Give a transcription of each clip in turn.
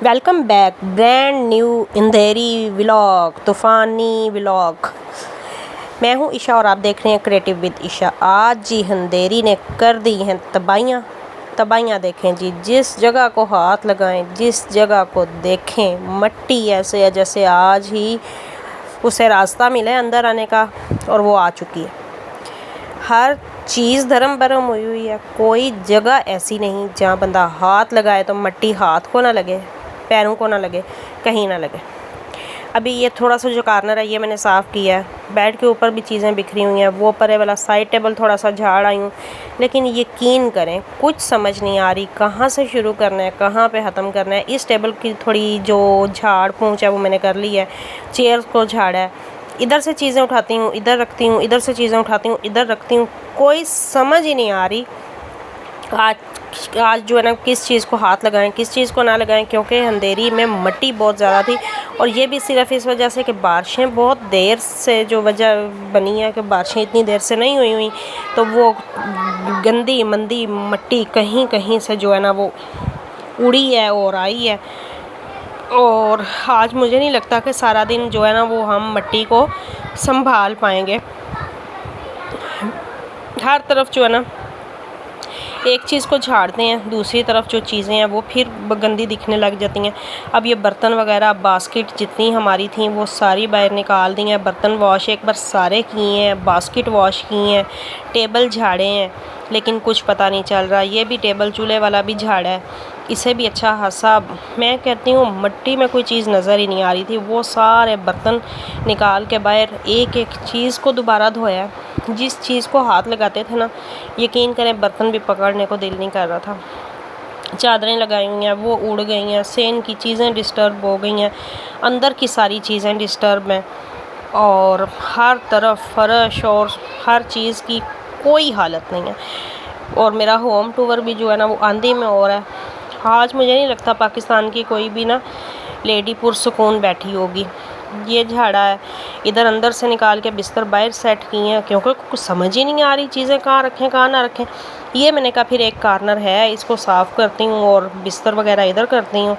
Welcome back brand new अंधेरी vlog तूफ़ानी vlog. मैं हूँ ईशा और आप देख रहे हैं क्रिएटिव विद ईशा। आज जी अंधेरी ने कर दी हैं तबाहियाँ देखें जी। जिस जगह को हाथ लगाएं, जिस जगह को देखें, मट्टी ऐसे है जैसे आज ही उसे रास्ता मिला है अंदर आने का और वो आ चुकी है। हर चीज़ धर्म भरम हुई है। कोई जगह ऐसी नहीं जहाँ बंदा हाथ लगाए तो मट्टी हाथ को ना लगे, पैरों को ना लगे, कहीं ना लगे। अभी ये थोड़ा सा जो कॉर्नर है ये मैंने साफ़ किया है। बेड के ऊपर भी चीज़ें बिखरी हुई हैं। वो परे वाला साइड टेबल थोड़ा सा झाड़ आई हूँ, लेकिन यकीन करें कुछ समझ नहीं आ रही कहाँ से शुरू करना है, कहाँ पे ख़त्म करना है। इस टेबल की थोड़ी जो झाड़ पूंछ है वो मैंने कर ली है। चेयर्स को झाड़ा है। इधर से चीज़ें उठाती हूँ, इधर रखती हूँ, इधर से चीज़ें उठाती हूँ, इधर रखती हूँ। कोई समझ ही नहीं आ रही आज जो है ना किस चीज़ को हाथ लगाएं, किस चीज़ को ना लगाएं, क्योंकि अंधेरी में मट्टी बहुत ज़्यादा थी। और ये भी सिर्फ इस वजह से कि बारिशें बहुत देर से जो वजह बनी है कि बारिशें इतनी देर से नहीं हुई तो वो गंदी मंदी मट्टी कहीं कहीं से जो है ना वो उड़ी है और आई है। और आज मुझे नहीं लगता कि सारा दिन जो है ना वो हम मट्टी को संभाल पाएंगे। हर तरफ जो है ना एक चीज़ को झाड़ते हैं, दूसरी तरफ जो चीज़ें हैं वो फिर गंदी दिखने लग जाती हैं। अब ये बर्तन वगैरह बास्केट जितनी हमारी थी वो सारी बाहर निकाल दी हैं। बर्तन वॉश एक बार सारे किए हैं, बास्केट वॉश किए हैं, टेबल झाड़े हैं, लेकिन कुछ पता नहीं चल रहा। ये भी टेबल चूल्हे वाला भी झाड़ा है, इसे भी अच्छा खासा मैं कहती हूँ मट्टी में कोई चीज़ नज़र ही नहीं आ रही थी। वो सारे बर्तन निकाल के बाहर एक एक चीज़ को दोबारा धोया। जिस चीज़ को हाथ लगाते थे ना, यकीन करें बर्तन भी पकड़ने को दिल नहीं कर रहा था। चादरें लगाई हुई हैं वो उड़ गई हैं, सेन की चीज़ें डिस्टर्ब हो गई हैं, अंदर की सारी चीज़ें डिस्टर्ब हैं, और हर तरफ फर्श और हर चीज़ की कोई हालत नहीं है। और मेरा होम टूर भी जो है ना वो आंधी में हो रहा है। आज मुझे नहीं लगता पाकिस्तान की कोई भी ना लेडी पुरसुकून बैठी होगी। ये झाड़ा है, इधर अंदर से निकाल के बिस्तर बाहर सेट किए हैं, क्योंकि कुछ समझ ही नहीं आ रही चीज़ें कहाँ रखें कहाँ ना रखें। ये मैंने कहा फिर एक कॉर्नर है इसको साफ़ करती हूँ और बिस्तर वगैरह इधर करती हूँ।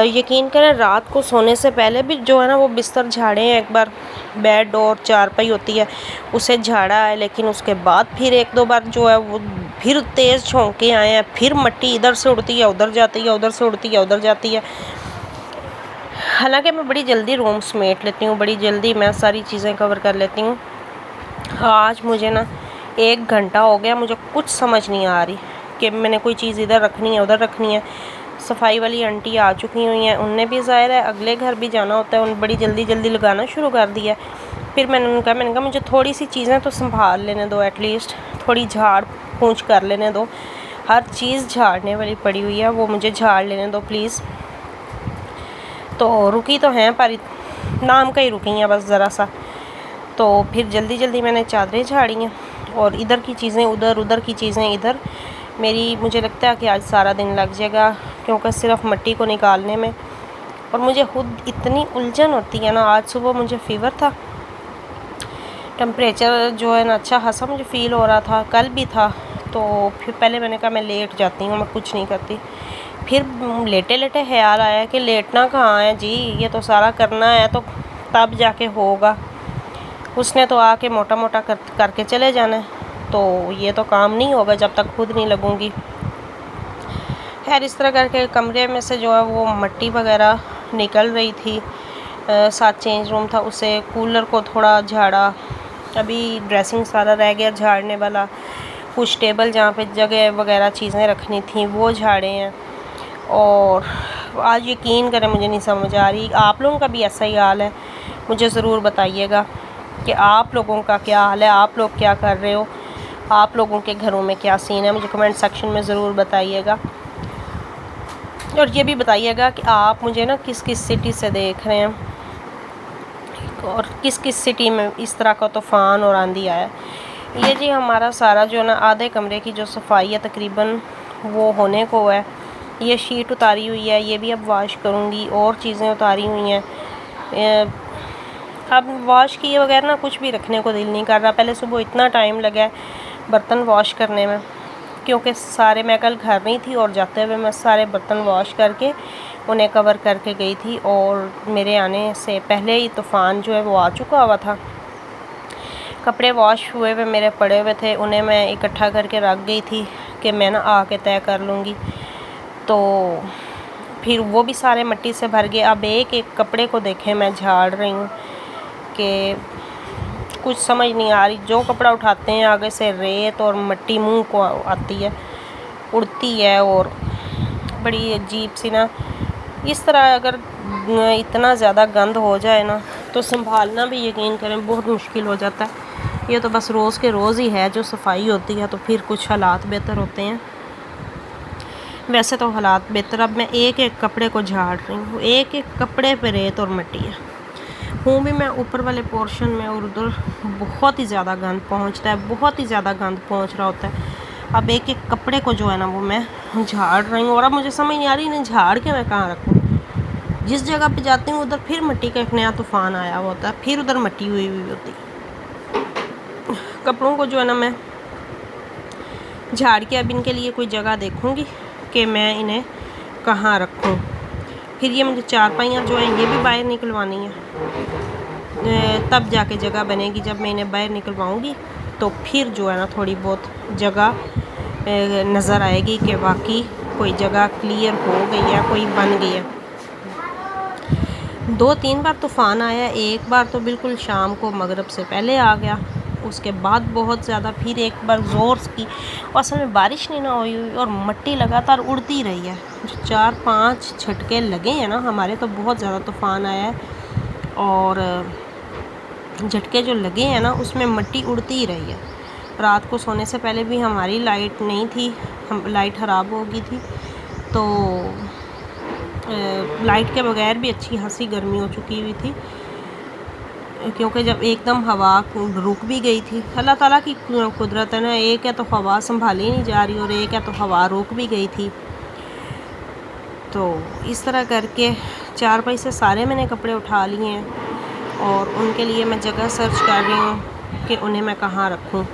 यकीन करें रात को सोने से पहले भी जो है ना वो बिस्तर झाड़े हैं। एक बार बेड और चारपाई होती है उसे झाड़ा है, लेकिन उसके बाद फिर एक दो बार जो है वो फिर तेज़ झोंके आए हैं। फिर मट्टी इधर से उड़ती है उधर जाती है, उधर से उड़ती है उधर जाती है। हालांकि मैं बड़ी जल्दी रूम समेट लेती हूँ, बड़ी जल्दी मैं सारी चीज़ें कवर कर लेती हूँ। आज मुझे ना 1 घंटा हो गया, मुझे कुछ समझ नहीं आ रही कि मैंने कोई चीज़ इधर रखनी है उधर रखनी है। सफाई वाली आंटी आ चुकी हुई हैं, उनने भी ज़ाहिर है अगले घर भी जाना होता है, उन बड़ी जल्दी जल्दी लगाना शुरू कर दिया। फिर मैंने कहा मुझे थोड़ी सी चीज़ें तो संभाल लेने दो, एटलीस्ट थोड़ी झाड़ पूंछ कर लेने दो। हर चीज़ झाड़ने वाली पड़ी हुई है, वो मुझे झाड़ लेने दो प्लीज़। तो रुकी तो हैं पर नाम का ही रुकी हैं बस ज़रा सा। तो फिर जल्दी जल्दी मैंने चादरें झाड़ी हैं और इधर की चीज़ें उधर, उधर की चीज़ें इधर। मुझे लगता है कि आज सारा दिन लग जाएगा, क्योंकि सिर्फ मट्टी को निकालने में। और मुझे खुद इतनी उलझन होती है ना। आज सुबह मुझे फ़ीवर था, टेम्परेचर जो है ना अच्छा खासा मुझे फ़ील हो रहा था, कल भी था। तो फिर पहले मैंने कहा मैं लेट जाती हूँ, मैं कुछ नहीं करती। फिर लेटे लेटे ख्याल आया कि लेटना कहाँ है जी, ये तो सारा करना है तो तब जाके होगा। उसने तो आके मोटा मोटा करके चले जाना है, तो ये तो काम नहीं होगा जब तक खुद नहीं लगूंगी। खैर इस तरह करके कमरे में से जो है वो मट्टी वगैरह निकल रही थी। साथ चेंज रूम था, उसे कूलर को थोड़ा झाड़ा। अभी ड्रेसिंग सारा रह गया झाड़ने वाला। कुछ टेबल जहाँ पे जगह वगैरह चीज़ें रखनी थी वो झाड़े हैं। और आज यकीन करें मुझे नहीं समझ आ रही, आप लोगों का भी ऐसा ही हाल है? मुझे ज़रूर बताइएगा कि आप लोगों का क्या हाल है, आप लोग क्या कर रहे हो, आप लोगों के घरों में क्या सीन है। मुझे कमेंट सेक्शन में ज़रूर बताइएगा। और ये भी बताइएगा कि आप मुझे ना किस किस सिटी से देख रहे हैं और किस किस सिटी में इस तरह का तूफ़ान और आंधी आया। ये जी हमारा सारा जो ना आधे कमरे की जो सफाई है तकरीबन वो होने को है। ये शीट उतारी हुई है, ये भी अब वॉश करूँगी, और चीज़ें उतारी हुई हैं। अब वॉश किए बगैर ना कुछ भी रखने को दिल नहीं कर रहा। पहले सुबह इतना टाइम लगा है बर्तन वॉश करने में, क्योंकि सारे मैं कल घर नहीं थी और जाते हुए मैं सारे बर्तन वॉश करके उन्हें कवर करके गई थी। और मेरे आने से पहले ही तूफ़ान जो है वो आ चुका हुआ था। कपड़े वॉश हुए हुए मेरे पड़े हुए थे, उन्हें मैं इकट्ठा करके रख गई थी कि मैं ना आके तय कर लूँगी। तो फिर वो भी सारे मिट्टी से भर गए। अब एक एक कपड़े को देखें मैं झाड़ रही हूँ कि कुछ समझ नहीं आ रही। जो कपड़ा उठाते हैं आगे से रेत और मिट्टी मुंह को आती है, उड़ती है और बड़ी अजीब सी ना। इस तरह अगर इतना ज़्यादा गंद हो जाए ना तो संभालना भी यकीन करें बहुत मुश्किल हो जाता है। ये तो बस रोज़ के रोज़ ही है जो सफाई होती है, तो फिर कुछ हालात बेहतर होते हैं। वैसे तो हालात बेहतर। अब मैं एक एक कपड़े को झाड़ रही हूँ, एक एक कपड़े पे रेत और मिट्टी है। हूँ भी मैं ऊपर वाले पोर्शन में और उधर बहुत ही ज़्यादा गंद पहुँचता है, बहुत ही ज़्यादा गंद पहुँच रहा होता है। अब एक एक कपड़े को जो है ना वो मैं झाड़ रही हूँ। और अब मुझे समझ नहीं आ रही इन्हें झाड़ के मैं कहाँ रखूँ। जिस जगह पे जाती हूँ उधर फिर मिट्टी का एक नया तूफ़ान आया हुआ होता है, फिर उधर मिट्टी हुई होती है। कपड़ों को जो है ना मैं झाड़ के अब इनके लिए कोई जगह देखूँगी कि मैं इन्हें कहाँ रखूँ। फिर ये मुझे चारपाइयाँ जो हैं ये भी बाहर निकलवानी है, तब जाके जगह बनेगी। जब मैं इन्हें बाहर निकलवाऊँगी तो फिर जो है ना थोड़ी बहुत जगह नज़र आएगी कि वाकई कोई जगह क्लियर हो गई है, कोई बन गई है। 2-3 बार तूफ़ान आया, एक बार तो बिल्कुल शाम को मगरिब से पहले आ गया, उसके बाद बहुत ज़्यादा, फिर एक बार ज़ोर की। असल में बारिश नहीं ना हुई और मिट्टी लगातार उड़ती रही है। जो 4-5 झटके लगे हैं ना हमारे, तो बहुत ज़्यादा तूफ़ान आया है और झटके जो लगे हैं ना उसमें मिट्टी उड़ती ही रही है। रात को सोने से पहले भी हमारी लाइट नहीं थी, हम लाइट ख़राब हो गई थी, तो लाइट के बगैर भी अच्छी खासी गर्मी हो चुकी हुई थी, क्योंकि जब एकदम हवा रुक भी गई थी। अल्लाह ताला की कुदरत है ना, एक है तो हवा संभाली नहीं जा रही और एक है तो हवा रुक भी गई थी। तो इस तरह करके चारपाई से सारे मैंने कपड़े उठा लिए हैं और उनके लिए मैं जगह सर्च कर रही हूँ कि उन्हें मैं कहाँ रखूँ।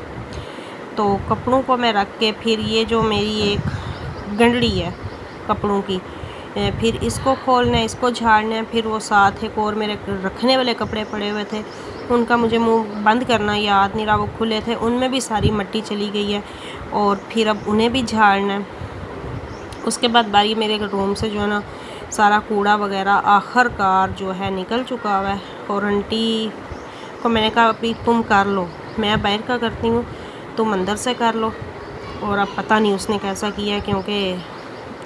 तो कपड़ों को मैं रख के फिर ये जो मेरी एक गंडड़ी है कपड़ों की, फिर इसको खोलना है, इसको झाड़ना है। फिर वो साथ एक और मेरे रखने वाले कपड़े पड़े हुए थे, उनका मुझे मुंह बंद करना याद नहीं रहा, वो खुले थे, उनमें भी सारी मिट्टी चली गई है और फिर अब उन्हें भी झाड़ना है। उसके बाद बारी मेरे रूम से जो है ना सारा कूड़ा वगैरह आखिरकार जो है निकल चुका हुआ है। और आंटी को मैंने कहा अभी तुम कर लो, मैं बाहर का करती हूँ, तुम अंदर से कर लो। और अब पता नहीं उसने कैसा किया, क्योंकि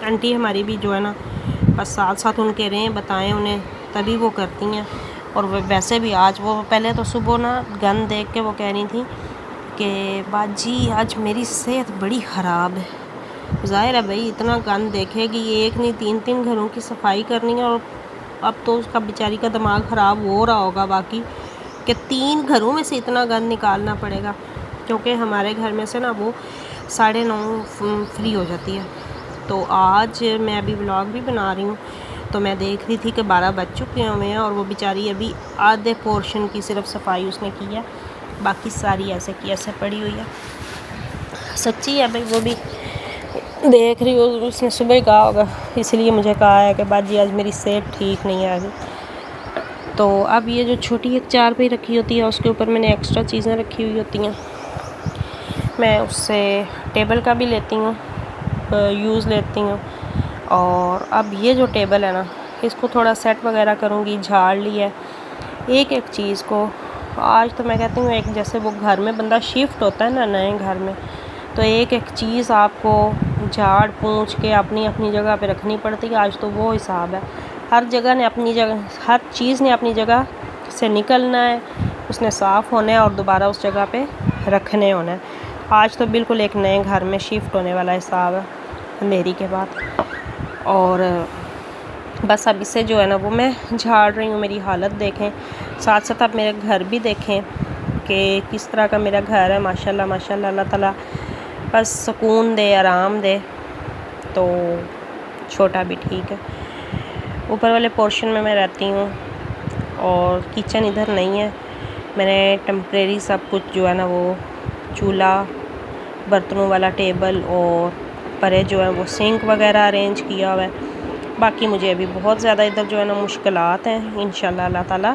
आंटी हमारी भी जो है ना बस साथ साथ उनके रहें, बताएं उन्हें, तभी वो करती हैं। और वैसे भी आज वो पहले तो सुबह ना गंद देख के वो कह रही थी कि बाजी आज मेरी सेहत बड़ी ख़राब है। ज़ाहिर है भाई, इतना गंद देखेगी, एक नहीं 3-3 घरों की सफाई करनी है। और अब तो उसका बेचारी का दिमाग ख़राब हो रहा होगा बाकी कि 3 घरों में से इतना गंद निकालना पड़ेगा, क्योंकि हमारे घर में से ना वो 9:30 फ्री हो जाती है। तो आज मैं अभी व्लॉग भी बना रही हूँ, तो मैं देख रही थी कि 12 बज चुके हुए हैं और वो बेचारी अभी आधे पोर्शन की सिर्फ सफाई उसने की है, बाकी सारी ऐसे की ऐसे पड़ी हुई है। सच्ची है भाई, वो भी देख रही हो, उसने सुबह ही कहा होगा, इसलिए मुझे कहा है कि बाजी आज मेरी सेहत ठीक नहीं है अभी। तो अब ये जो छोटी एक चारपाई रखी होती है उसके ऊपर मैंने एक्स्ट्रा चीज़ें रखी हुई होती हैं, मैं उससे टेबल का भी लेती हूँ, यूज़ लेती हूँ। और अब ये जो टेबल है ना इसको थोड़ा सेट वगैरह करूँगी, झाड़ लिया एक एक चीज़ को। आज तो मैं कहती हूँ एक जैसे वो घर में बंदा शिफ्ट होता है ना नए घर में, तो एक एक चीज़ आपको झाड़ पूंछ के अपनी अपनी जगह पे रखनी पड़ती है। आज तो वो हिसाब है, हर जगह ने अपनी जगह, हर चीज़ ने अपनी जगह से निकलना है, उसने साफ़ होना है और दोबारा उस जगह पे रखने होना है। आज तो बिल्कुल एक नए घर में शिफ्ट होने वाला हिसाब है अंधेरी के बाद। और बस अब इससे जो है ना वो मैं झाड़ रही हूँ। मेरी हालत देखें, साथ साथ आप मेरे घर भी देखें कि किस तरह का मेरा घर है। माशाल्लाह माशाल्लाह, अल्लाह ताला बस सुकून दे, आराम दे, तो छोटा भी ठीक है। ऊपर वाले पोर्शन में मैं रहती हूँ और किचन इधर नहीं है। मैंने टेम्परेरी सब कुछ जो है ना वो चूल्हा, बर्तनों वाला टेबल और परे जो है वो सिंक वगैरह अरेंज किया हुआ है। बाकी मुझे अभी बहुत ज़्यादा इधर जो है ना मुश्किलात हैं। इंशाल्लाह अल्लाह ताला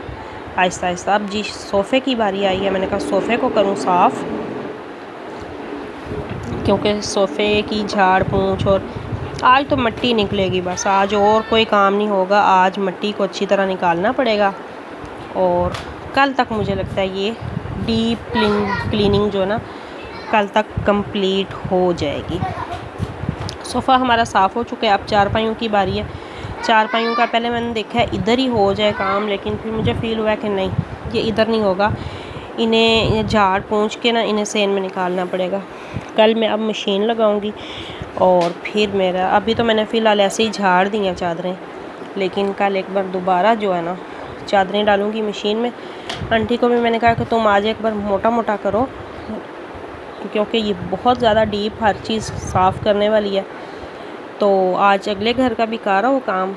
आहिस्ता आहिस्ता। अब जी सोफ़े की बारी आई है, मैंने कहा सोफ़े को करूँ साफ़, क्योंकि सोफ़े की झाड़ पोंछ और आज तो मिट्टी निकलेगी बस, आज और कोई काम नहीं होगा। आज मिट्टी को अच्छी तरह निकालना पड़ेगा और कल तक मुझे लगता है ये डीप क्लीनिंग जो है ना कल तक कंप्लीट हो जाएगी। सोफ़ा हमारा साफ़ हो चुका है, अब चारपाइयों की बारी है। चारपाइयों का पहले मैंने देखा है इधर ही हो जाए काम, लेकिन फिर मुझे फ़ील हुआ कि नहीं, ये इधर नहीं होगा, इन्हें झाड़ पोंछ के ना इन्हें सेन में निकालना पड़ेगा। कल मैं अब मशीन लगाऊंगी और फिर मेरा अभी तो मैंने फ़िलहाल ऐसे ही झाड़ दी हैं चादरें, लेकिन कल एक बार दोबारा जो है ना चादरें डालूंगी मशीन में। आंटी को भी मैंने कहा कि तुम आज एक बार मोटा मोटा करो, क्योंकि ये बहुत ज़्यादा डीप हर चीज़ साफ़ करने वाली है। तो आज अगले घर का भी कर रहा हो काम,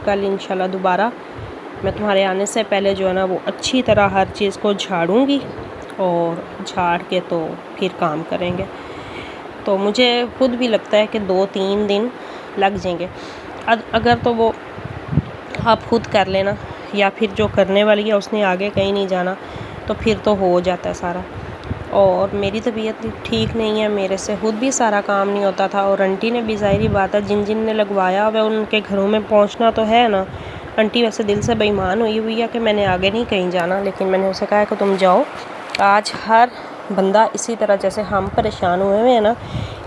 कल इंशाल्लाह दोबारा मैं तुम्हारे आने से पहले जो है ना वो अच्छी तरह हर चीज़ को झाड़ूंगी और झाड़ के तो फिर काम करेंगे। तो मुझे खुद भी लगता है कि 2-3 दिन लग जाएंगे। अगर तो वो आप खुद कर लेना या फिर जो करने वाली है उसने आगे कहीं नहीं जाना, तो फिर तो हो जाता है सारा। और मेरी तबीयत ठीक नहीं है, मेरे से खुद भी सारा काम नहीं होता था। और आंटी ने भी ज़ाहिर बात है जिन जिन ने लगवाया हुआ उनके घरों में पहुंचना तो है ना। आंटी वैसे दिल से बेईमान हुई है कि मैंने आगे नहीं कहीं जाना, लेकिन मैंने उसे कहा कि तुम जाओ। आज हर बंदा इसी तरह जैसे हम परेशान हुए हैं ना,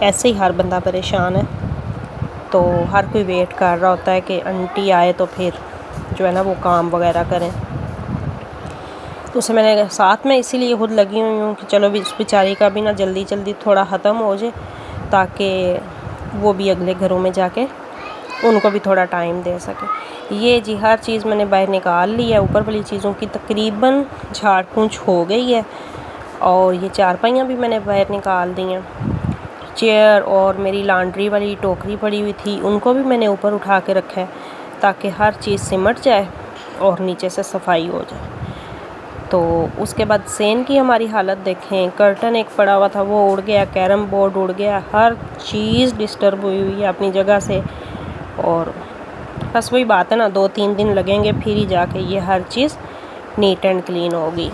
ऐसे ही हर बंदा परेशान है। तो हर कोई वेट कर रहा होता है कि आंटी आए तो फिर जो है ना वो काम वगैरह करें। तो उसे मैंने साथ में इसीलिए खुद लगी हुई हूँ कि चलो भी इस बेचारी का भी ना जल्दी जल्दी थोड़ा ख़त्म हो जाए, ताकि वो भी अगले घरों में जाके उनको भी थोड़ा टाइम दे सके। ये जी हर चीज़ मैंने बाहर निकाल ली है, ऊपर वाली चीज़ों की तकरीबन झाड़ पोंछ हो गई है। और ये चारपाइयाँ भी मैंने बाहर निकाल दी हैं। चेयर और मेरी लॉन्ड्री वाली टोकरी पड़ी हुई थी उनको भी मैंने ऊपर उठा के रखा है, ताकि हर चीज़ सिमट जाए और नीचे से सफाई हो जाए। तो उसके बाद सेन की हमारी हालत देखें, कर्टन एक पड़ा हुआ था वो उड़ गया, कैरम बोर्ड उड़ गया, हर चीज़ डिस्टर्ब हुई हुई है अपनी जगह से। और बस वही बात है ना, 2-3 दिन लगेंगे फिर ही जाके ये हर चीज़ नीट एंड क्लीन होगी।